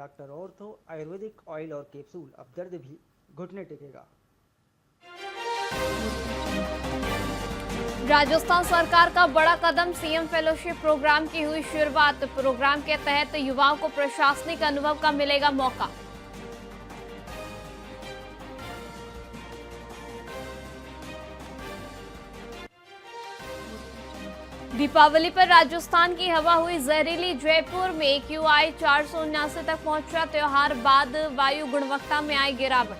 Doctor ortho Ayurvedic oil और capsule, अब दर्द भी घुटने टेकेगा। राजस्थान सरकार का बड़ा कदम, सीएम फेलोशिप प्रोग्राम की हुई शुरुआत। प्रोग्राम के तहत युवाओं को प्रशासनिक अनुभव का मिलेगा मौका। दीपावली पर राजस्थान की हवा हुई जहरीली। जयपुर में AQI 479 तक पहुंचा। त्योहार बाद वायु गुणवत्ता में आई गिरावट।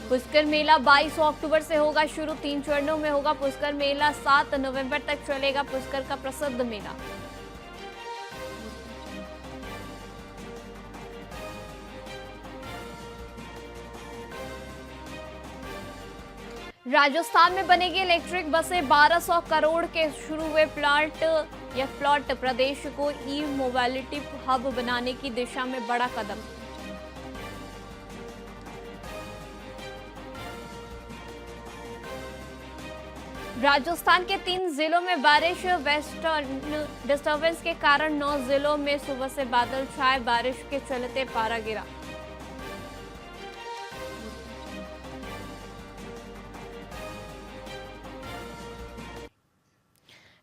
पुष्कर मेला 22 अक्टूबर से होगा शुरू। 3 चरणों में होगा पुष्कर मेला। 7 नवंबर तक चलेगा पुष्कर का प्रसिद्ध मेला। राजस्थान में बनेगी इलेक्ट्रिक बसें। 1200 करोड़ के शुरू हुए प्लॉट प्रदेश को ई मोबिलिटी हब बनाने की दिशा में बड़ा कदम। राजस्थान के 3 जिलों में बारिश। वेस्टर्न डिस्टर्बेंस के कारण 9 जिलों में सुबह से बादल छाए। बारिश के चलते पारा गिरा।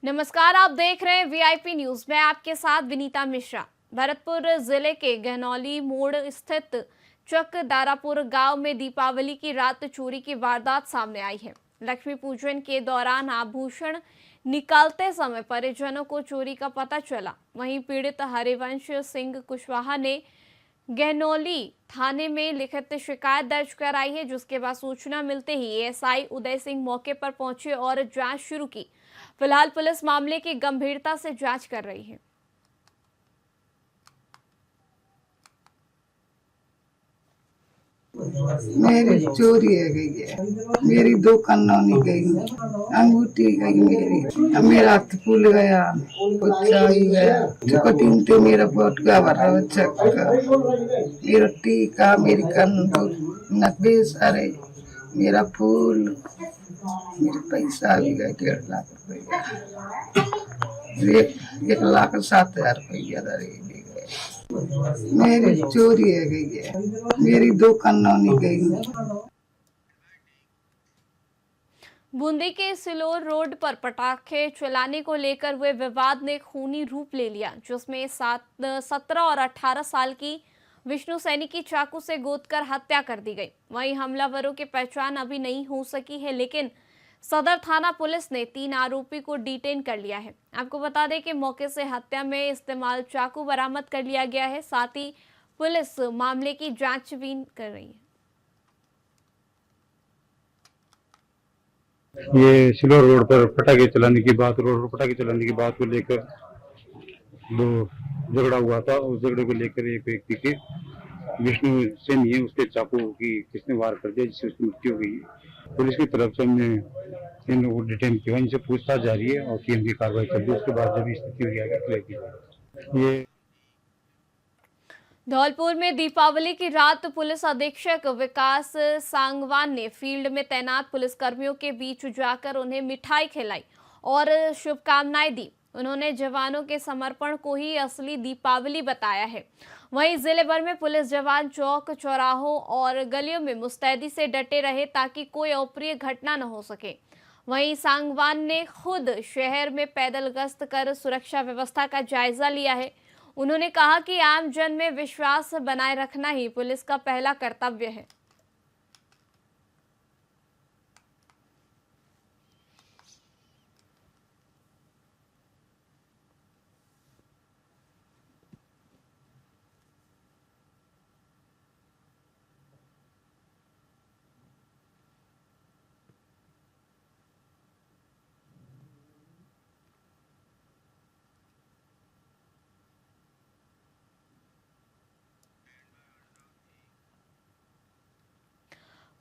नमस्कार, आप देख रहे हैं VIP न्यूज। मैं आपके साथ विनीता मिश्रा। भरतपुर जिले के गहनौली मोड़ स्थित चक दारापुर गांव में दीपावली की रात चोरी की वारदात सामने आई है। लक्ष्मी पूजन के दौरान आभूषण निकालते समय परिजनों को चोरी का पता चला। वहीं पीड़ित हरिवंश सिंह कुशवाहा ने गहनौली थाने में लिखित शिकायत दर्ज कराई है, जिसके बाद सूचना मिलते ही ASI उदय सिंह मौके पर पहुंचे और जांच शुरू की। फिलहाल पुलिस मामले की गंभीरता से जांच कर रही है। मेरी चोरी है गई है। मेरी 2 कन्नौनी गई, अंगूठी गई मेरी, मेरा हाथ फूल गया, बच्चा ही गया, चुकटीन ते मेरा पोटका भरा बच्चा का, मेरा टीका, मेरी कंदूर, नकबे सारे, मेरा फूल, मेरे पैसा भी गए 1.5 लाख रुपया, 1,07,000 रुपया दे गए। मेरी चोरी है गई है। मेरी 2 कन्नौनी गई। बूंदी के सिलोर रोड पर पटाखे चलाने को लेकर हुए विवाद ने खूनी रूप ले लिया, जिसमें 17 और 18 साल की विष्णु सैनी की चाकू से गोदकर हत्या कर दी गई। वहीं हमलावरों की पहचान अभी नहीं हो सकी है, लेकिन सदर थाना पुलिस ने 3 आरोपी को डिटेन कर लिया है। आपको बता दें कि मौके से हत्या में इस्तेमाल चाकू बरामद कर लिया गया है। साथ ही पुलिस मामले की जांच भी कर रही है। ये सिलोर रोड पर पटाखे चलाने की बात को लेकर दो झगड़ा हुआ था। उस झगड़े को लेकर एक व्यक्ति के विष्णु सेन है, उसके चाकू की किसने वार कर दिया, जिससे उसकी मृत्यु हो गई। पुलिस की तरफ से हमने इन लोगों को डिटेन किया, इनसे पूछताछ जारी है और की की कार्रवाई कर दी। उसके बाद जब स्थिति हो जाएगी क्लियर की जाएगी। ये धौलपुर में दीपावली की रात पुलिस अधीक्षक विकास सांगवान ने फील्ड में तैनात पुलिसकर्मियों के बीच जाकर उन्हें मिठाई खिलाई और शुभकामनाएं दी। उन्होंने जवानों के समर्पण को ही असली दीपावली बताया है। वहीं जिले भर में पुलिस जवान चौक चौराहों और गलियों में मुस्तैदी से डटे रहे ताकि कोई अप्रिय घटना न हो सके। वहीं सांगवान ने खुद शहर में पैदल गश्त कर सुरक्षा व्यवस्था का जायजा लिया है। उन्होंने कहा कि आम जन में विश्वास बनाए रखना ही पुलिस का पहला कर्तव्य है।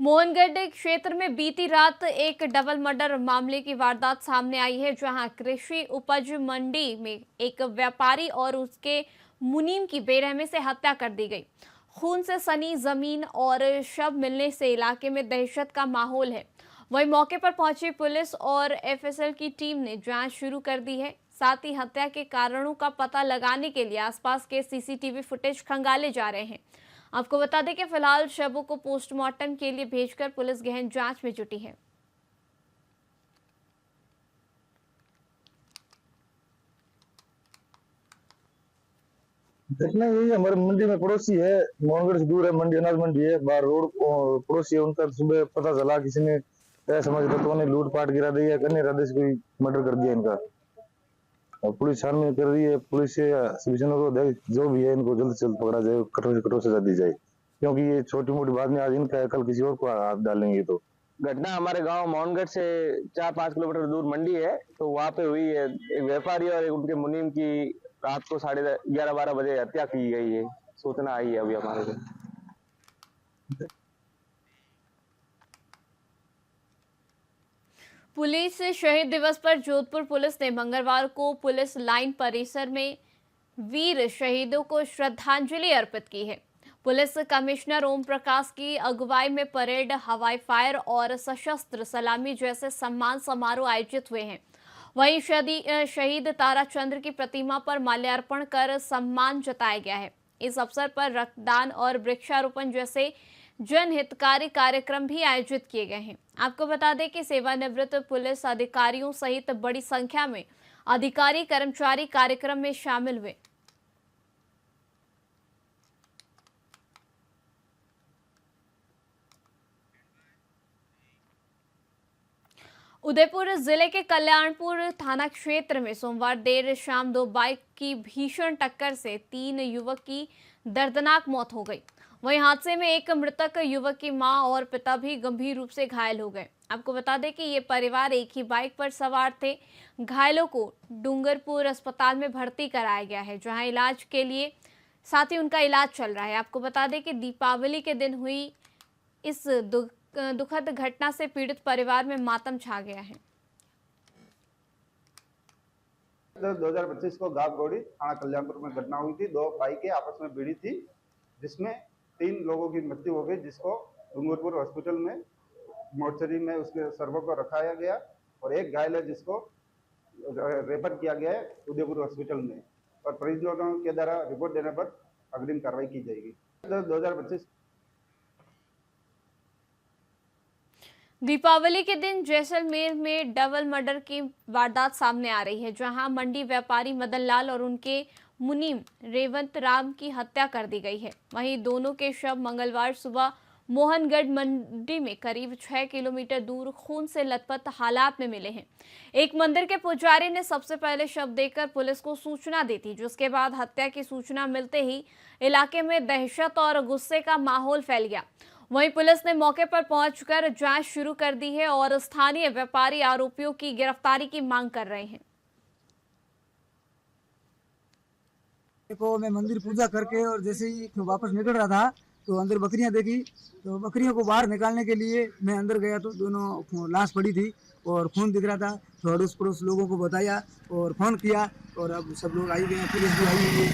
मोहनगढ़ क्षेत्र में बीती रात एक डबल मर्डर मामले की वारदात सामने आई है, जहां कृषि उपज मंडी में एक व्यापारी और उसके मुनीम की बेरहमी से हत्या कर दी गई। खून से सनी जमीन और शव मिलने से इलाके में दहशत का माहौल है। वहीं मौके पर पहुंची पुलिस और एफएसएल की टीम ने जांच शुरू कर दी है। साथ ही हत्या के कारणों का पता लगाने के लिए आसपास के सीसीटीवी फुटेज खंगाले जा रहे हैं। आपको बता दें कि फिलहाल शवों को पोस्टमार्टम के लिए भेजकर पुलिस गहन जांच में जुटी है। घटना यही है, हमारे मंडी में पड़ोसी है, मोहनगढ़ से दूर है, मंडी अनाज मंडी है, बाहर रोड पड़ोसी है, उनका सुबह पता चला किसी ने समझ तत्वों ने लूट पाट गिरा दी है, कन्या राधे से कोई मर्डर कर दिया इनका। और पुलिस छानबीन कर रही है, पुलिस से सूचना को जो भी है इनको जल्द से जल्द पकड़ा जाए, कठोर से कठोर सजा दी जाए, क्योंकि ये छोटी मोटी बात नहीं, आज इनका है, कल किसी और को हाथ डालेंगे। तो घटना हमारे गांव मोहनगढ़ से 4-5 किलोमीटर दूर मंडी है, तो वहाँ पे हुई है। एक व्यापारी और एक उनके मुनीम की रात को 11:30-12 बजे हत्या की गई है, सूचना आई है अभी हमारे को। पुलिस शहीद दिवस पर जोधपुर पुलिस ने मंगलवार को पुलिस लाइन परिसर में वीर शहीदों को श्रद्धांजलि अर्पित की है। पुलिस कमिश्नर ओम प्रकाश की अगुवाई में परेड, हवाई फायर और सशस्त्र सलामी जैसे सम्मान समारोह आयोजित हुए हैं। वहीं शहीद ताराचंद्र की प्रतिमा पर माल्यार्पण कर सम्मान जताया गया है। इस अवसर पर रक्तदान और वृक्षारोपण जैसे जनहितकारी कार्यक्रम भी आयोजित किए गए हैं। आपको बता दें कि सेवानिवृत्त पुलिस अधिकारियों सहित बड़ी संख्या में अधिकारी कर्मचारी कार्यक्रम में शामिल हुए। उदयपुर जिले के कल्याणपुर थाना क्षेत्र में सोमवार देर शाम 2 बाइक की भीषण टक्कर से 3 युवक की दर्दनाक मौत हो गई। वहीं हादसे में एक मृतक युवक की मां और पिता भी गंभीर रूप से घायल हो गए। आपको बता दें कि ये परिवार एक ही बाइक पर सवार थे। घायलों को डूंगरपुर अस्पताल में भर्ती कराया गया है, जहां इलाज के लिए साथ ही उनका इलाज चल रहा है। आपको बता दें कि दीपावली के दिन हुई इस दुखद घटना से पीड़ित परिवार में मातम छा गया है। 2025 को गावगोड़ी थाना कल्याणपुर में घटना हुई थी। 2 बाइकें आपस में भिड़ी थी, जिसमें 3 लोगों की मृत्यु हो गई, जिसको डूंगरपुर हॉस्पिटल में मोर्चरी में उसके सर्वो को रखाया गया, और एक घायल है जिसको रेफर किया गया है उदयपुर हॉस्पिटल में, और परिजनों के द्वारा रिपोर्ट देने पर अग्रिम कार्रवाई की जाएगी। 2025 दीपावली के दिन जैसलमेर में डबल मर्डर की वारदात सामने आ रही है, जहां मंडी व्यापारी मदन लाल और उनके मुनीम रेवंत राम की हत्या कर दी गई है। वहीं दोनों के शव मंगलवार सुबह मोहनगढ़ मंडी में करीब 6 किलोमीटर दूर खून से लथपथ हालात में मिले हैं। एक मंदिर के पुजारी ने सबसे पहले शव देखकर पुलिस को सूचना दी थी, जिसके बाद हत्या की सूचना मिलते ही इलाके में दहशत और गुस्से का माहौल फैल गया। वहीं पुलिस ने मौके पर पहुंचकर जांच शुरू कर दी है और स्थानीय व्यापारी आरोपियों की गिरफ्तारी की मांग कर रहे हैं। देखो, मैं मंदिर पूजा करके और जैसे ही वापस निकल रहा था तो अंदर बकरियां देखी, तो बकरियों को बाहर निकालने के लिए मैं अंदर गया तो दोनों लाश पड़ी थी और खून दिख रहा था। तो अड़ोस पड़ोस लोगों को बताया और फोन किया, और अब सब लोग आई गए, पुलिस भी आई हुई है।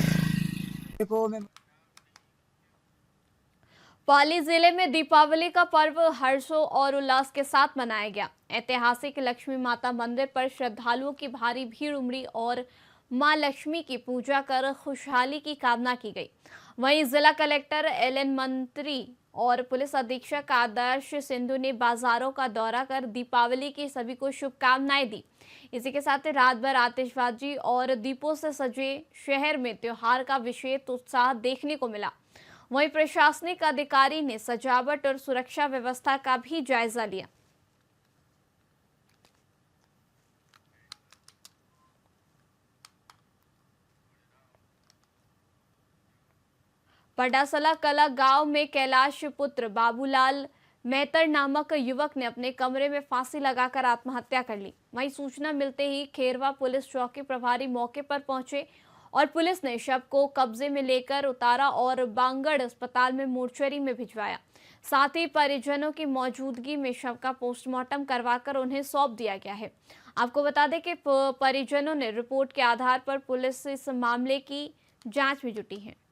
देखो, मैं पाली जिले में दीपावली का पर्व हर्षों और उल्लास के साथ मनाया गया। ऐतिहासिक लक्ष्मी माता मंदिर पर श्रद्धालुओं की भारी भीड़ उमड़ी और मां लक्ष्मी की पूजा कर खुशहाली की कामना की गई। वहीं जिला कलेक्टर एलएन मंत्री और पुलिस अधीक्षक आदर्श सिंधु ने बाजारों का दौरा कर दीपावली की सभी को शुभकामनाएं दी। इसी के साथ रात भर आतिशबाजी और दीपों से सजे शहर में त्योहार का विशेष उत्साह देखने को मिला। वहीं प्रशासनिक अधिकारी ने सजावट और सुरक्षा व्यवस्था का भी जायजा लिया। पडासला कला गांव में कैलाश पुत्र बाबूलाल मेहतर नामक युवक ने अपने कमरे में फांसी लगाकर आत्महत्या कर ली। वहीं सूचना मिलते ही खेरवा पुलिस चौकी प्रभारी मौके पर पहुंचे और पुलिस ने शव को कब्जे में लेकर उतारा और बांगड़ अस्पताल में मोर्चरी में भिजवाया। साथ ही परिजनों की मौजूदगी में शव का पोस्टमार्टम करवाकर उन्हें सौंप दिया गया है। आपको बता दें कि परिजनों ने रिपोर्ट के आधार पर पुलिस इस मामले की जांच में जुटी है।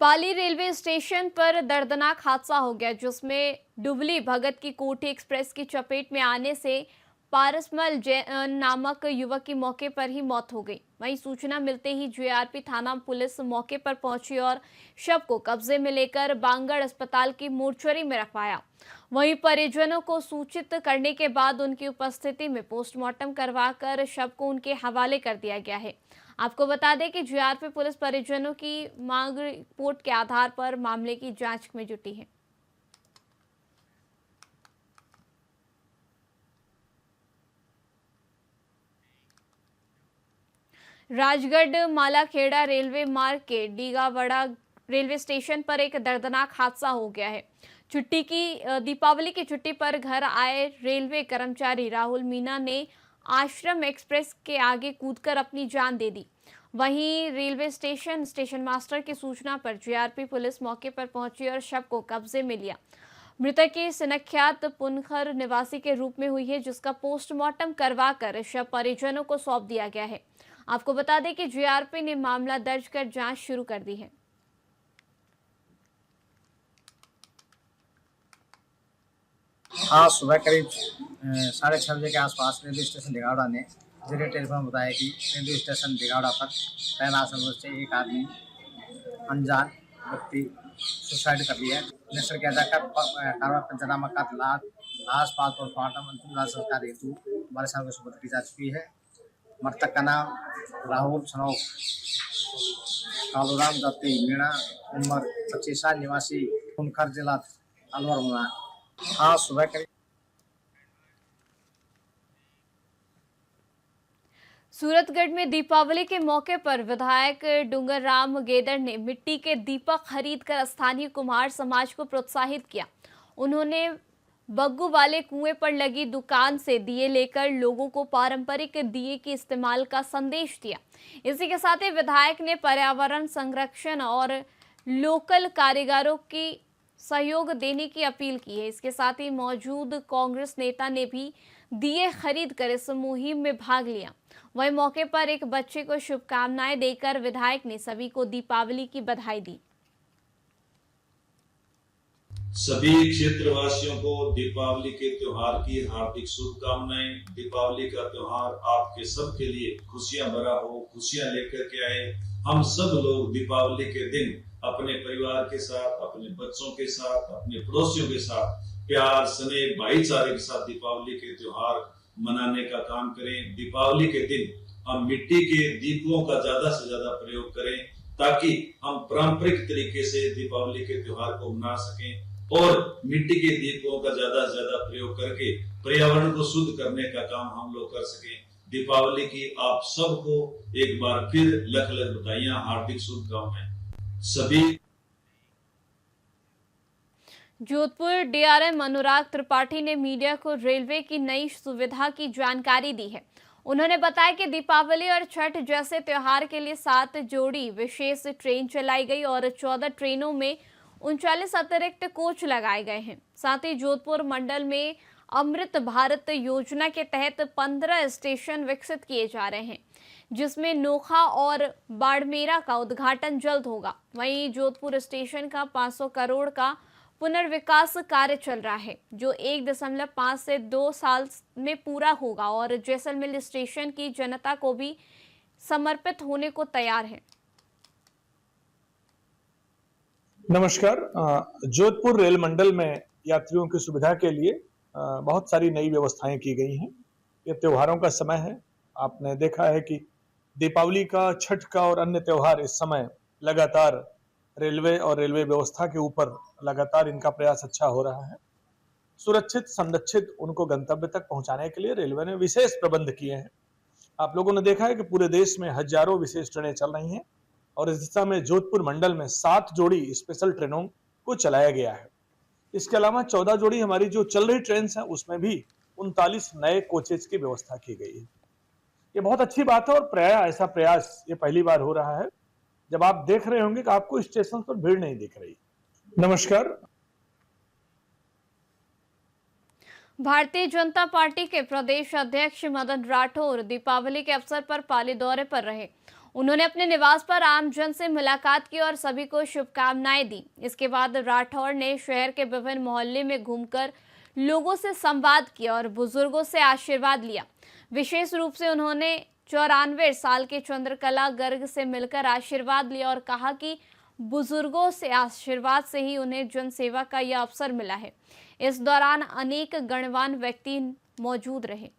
पाली रेलवे स्टेशन पर दर्दनाक हादसा हो गया, जिसमें डुबली भगत की कोठी एक्सप्रेस की चपेट में आने से पारसमल जैन नामक युवक की मौके पर ही मौत हो गई। वहीं सूचना मिलते ही जीआरपी थाना पुलिस मौके पर पहुंची और शव को कब्जे में लेकर बांगड़ अस्पताल की मोर्चरी में रखवाया। वहीं परिजनों को सूचित करने के बाद उनकी उपस्थिति में पोस्टमार्टम करवाकर शव को उनके हवाले कर दिया गया है। आपको बता दें कि जीआरपी पुलिस परिजनों की मांग रिपोर्ट के आधार पर मामले की जांच में जुटी है। राजगढ़ मालाखेड़ा रेलवे मार्ग के डीगावड़ा रेलवे स्टेशन पर एक दर्दनाक हादसा हो गया है। दीपावली की छुट्टी पर घर आए रेलवे कर्मचारी राहुल मीना ने आश्रम एक्सप्रेस के आगे कूदकर अपनी जान दे दी। वहीं रेलवे स्टेशन मास्टर की सूचना पर जीआरपी पुलिस मौके पर पहुंची और शव को कब्जे में लिया। मृतक की शिनाख्त पुनखर निवासी के रूप में हुई है, जिसका पोस्टमार्टम करवाकर शव परिजनों को सौंप दिया गया है। आपको बता दें कि जीआरपी ने मामला दर्ज कर जांच शुरू कर दी है। आज सुबह करीब 6:30 बजे के आसपास रेलवे स्टेशन दिगावड़ा ने मुझे टेलीफोन बताया कि रेलवे स्टेशन दिगावड़ा पर तैनात से एक आदमी अनजान व्यक्ति सुसाइड कर लिया है। निरीक्षण किया जाकर कार्रवाई पंचनामा का लाश पोस्टमार्टम अंतिम लाश संस्कार हेतु हमारे सामने सुपुर्द की जा चुकी है। मृतक का नाम राहुल सनोख कालूराम दत्ती मीणा, उम्र 25 साल, निवासी पुनखर जिला अलवर हुआ। आज सुबह करीब सूरतगढ़ में दीपावली के मौके पर विधायक डूंगर राम गेदड़ ने मिट्टी के दीपक खरीदकर स्थानीय कुम्हार समाज को प्रोत्साहित किया। उन्होंने बग्गू वाले कुएं पर लगी दुकान से दिए लेकर लोगों को पारंपरिक दिए के इस्तेमाल का संदेश दिया। इसी के साथ ही विधायक ने पर्यावरण संरक्षण और लोकल कारीगरों की सहयोग देने की अपील की है। इसके साथ ही मौजूद कांग्रेस नेता ने भी दिए खरीद कर इस मुहिम में भाग लिया। वहीं मौके पर एक बच्चे को शुभकामनाएं देकर विधायक ने सभी को दीपावली की बधाई दी। सभी क्षेत्रवासियों को दीपावली के त्योहार की हार्दिक शुभकामनाएं। दीपावली का त्योहार आपके सबके लिए खुशियां भरा हो, खुशियां लेकर के आए। हम सब लोग दीपावली के दिन अपने परिवार के साथ, अपने बच्चों के साथ, अपने पड़ोसियों के साथ प्यार, स्नेह, भाईचारे के साथ दीपावली के त्योहार मनाने का काम करें। दीपावली के दिन हम मिट्टी के दीपों का ज्यादा से ज्यादा प्रयोग करें, ताकि हम पारंपरिक तरीके से दीपावली के त्योहार को मना सकें और मिट्टी के दीपों का ज्यादा से ज्यादा प्रयोग करके पर्यावरण को शुद्ध करने का काम हम लोग कर सकें। दीपावली की आप सबको एक बार फिर लख लख बधाइयां, हार्दिक शुभकामनाएं सभी। जोधपुर डीआरएम अनुराग त्रिपाठी ने मीडिया को रेलवे की नई सुविधा की जानकारी दी है। उन्होंने बताया कि दीपावली और छठ जैसे त्योहार के लिए 7 जोड़ी विशेष ट्रेन चलाई गई और 14 ट्रेनों में 39 अतिरिक्त कोच लगाए गए हैं। साथ ही जोधपुर मंडल में अमृत भारत योजना के तहत 15 स्टेशन विकसित किए जा रहे हैं, जिसमें नोखा और बाड़मेरा का उद्घाटन जल्द होगा। वहीं जोधपुर स्टेशन का 500 करोड़ का पुनर्विकास कार्य चल रहा है, जो 1.5 से 2 साल में पूरा होगा और जैसलमेर स्टेशन की जनता को भी समर्पित होने को तैयार है। नमस्कार। जोधपुर रेल मंडल में यात्रियों की सुविधा के लिए बहुत सारी नई व्यवस्थाएं की गई हैं। ये त्योहारों का समय है। आपने देखा है कि दीपावली का, छठ का और अन्य त्योहार इस समय लगातार रेलवे और रेलवे व्यवस्था के ऊपर लगातार इनका प्रयास अच्छा हो रहा है। सुरक्षित, संरक्षित उनको गंतव्य तक पहुंचाने के लिए रेलवे ने विशेष प्रबंध किए हैं। आप लोगों ने देखा है कि पूरे देश में हजारों विशेष ट्रेनें चल रही हैं और इस दिशा में जोधपुर मंडल में 7 जोड़ी स्पेशल ट्रेनों को चलाया गया है। इसके अलावा 14 जोड़ी हमारी जो चल रही ट्रेन है उसमें भी 39 नए कोचेज की व्यवस्था की गई है। ये बहुत अच्छी बात है और प्रायः ऐसा प्रयास ये पहली बार हो रहा है जब आप देख रहे होंगे कि आपको स्टेशन पर भीड़ नहीं दिख रही। नमस्कार। भारतीय जनता पार्टी के प्रदेश अध्यक्ष मदन राठौर दीपावली के अवसर पर पाली दौरे पर रहे। उन्होंने अपने निवास पर आमजन से मुलाकात की और सभी को शुभकामनाएं दी। इसके बाद राठौड़ ने शहर के विभिन्न मोहल्ले में घूमकर लोगों से संवाद किया और बुजुर्गों से आशीर्वाद लिया। विशेष रूप से उन्होंने 94 साल के चंद्रकला गर्ग से मिलकर आशीर्वाद लिया और कहा कि बुजुर्गों से आशीर्वाद से ही उन्हें जनसेवा का यह अवसर मिला है। इस दौरान अनेक गणमान्य व्यक्ति मौजूद रहे।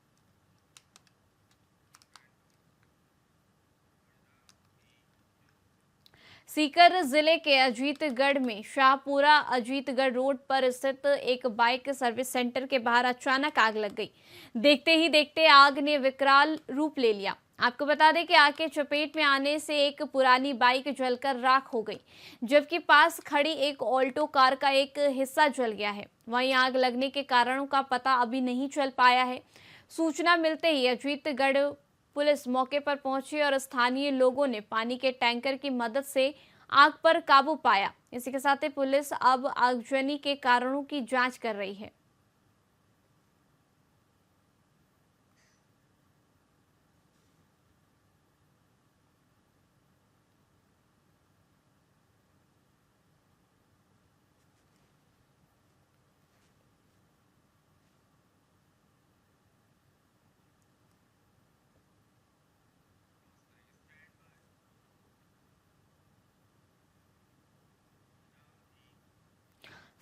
सीकर जिले के अजीतगढ़ में शाहपुरा अजीतगढ़ रोड पर स्थित एक बाइक सर्विस सेंटर के बाहर अचानक आग लग गई। देखते ही देखते आग ने विकराल रूप ले लिया। आपको बता दें कि आग के चपेट में आने से एक पुरानी बाइक जलकर राख हो गई, जबकि पास खड़ी एक ऑल्टो कार का एक हिस्सा जल गया है। वहीं आग लगने के कारणों का पता अभी नहीं चल पाया है। सूचना मिलते ही अजीतगढ़ पुलिस मौके पर पहुंची और स्थानीय लोगों ने पानी के टैंकर की मदद से आग पर काबू पाया। इसी के साथ ही पुलिस अब आगजनी के कारणों की जांच कर रही है।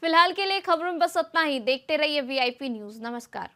फिलहाल के लिए खबरों में बस इतना ही। देखते रहिए VIP न्यूज़। नमस्कार।